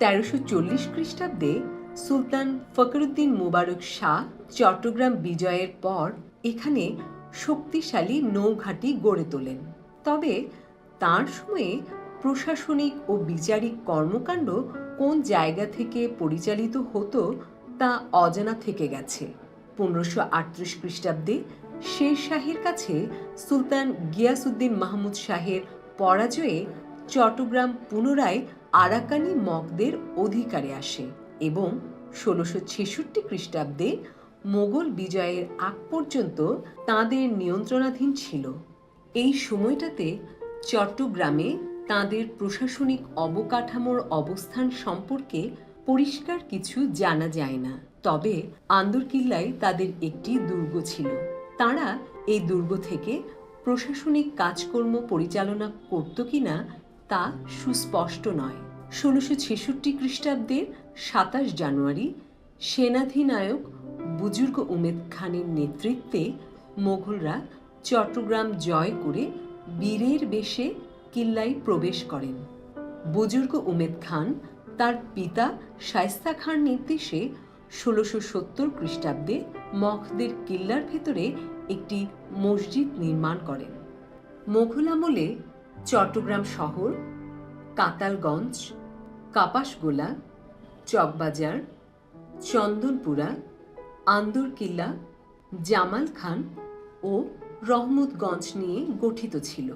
1340 খ্রিস্টাব্দে সুলতান ফখরুদ্দীন মুবারক শাহ চট্টগ্রাম বিজয়ের পর এখানে শক্তিশালী নৌঘাঁটি গড়ে তোলেন। তবে তাঁর সময়ে প্রশাসনিক ও বিচারিক কর্মকাণ্ড কোন জায়গা থেকে পরিচালিত হতো তা অজানা থেকে গেছে। 1538 খ্রিস্টাব্দে শের শাহের কাছে সুলতান গিয়াসউদ্দিন মাহমুদ শাহের পরাজয়ে চট্টগ্রাম পুনরায় আরাকানি মগদের অধিকারে আসে এবং 1666 খ্রিস্টাব্দে মোগল বিজয়ের আগ পর্যন্ত তাঁদের নিয়ন্ত্রণাধীন ছিল। এই সময়টাতে চট্টগ্রামে তাঁদের প্রশাসনিক অবকাঠামোর অবস্থান সম্পর্কে পরিষ্কার কিছু জানা যায় না। তবে আন্দরকিল্লায় তাদের একটি দুর্গ ছিল। তাঁরা এই দুর্গ থেকে প্রশাসনিক কাজকর্ম পরিচালনা করত কিনা তা সুস্পষ্ট নয়। 1666 খ্রিস্টাব্দের 27 জানুয়ারি সেনাধিনায়ক বুজুর্গ উমেদ খানের নেতৃত্বে মোগলরা চট্টগ্রাম জয় করে বীরের বেশে কিল্লায় প্রবেশ করেন। বুজুর্গ উমেদ খান তার পিতা শায়েস্তা খাঁর নির্দেশে 1670 খ্রিস্টাব্দে মগদের কিল্লার ভেতরে একটি মসজিদ নির্মাণ করেন। মোগল আমলে চট্টগ্রাম শহর, কাতালগঞ্জ, কাপাসগোলা, চকবাজার, চন্দনপুরা, আন্দরকিল্লা, জামাল খান ও রহমতগঞ্জ নিয়ে গঠিত ছিল।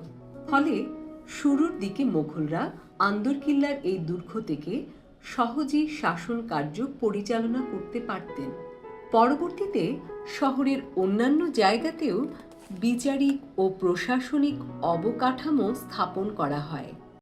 ফলে শুরুর দিকে মোগলরা আন্দরকিল্লার এই দুর্গ থেকে সহজেই শাসন কার্য পরিচালনা করতে পারতেন। পরবর্তীতে শহরের অন্যান্য জায়গাতেও বিচারিক ও প্রশাসনিক অবকাঠামো স্থাপন করা হয়।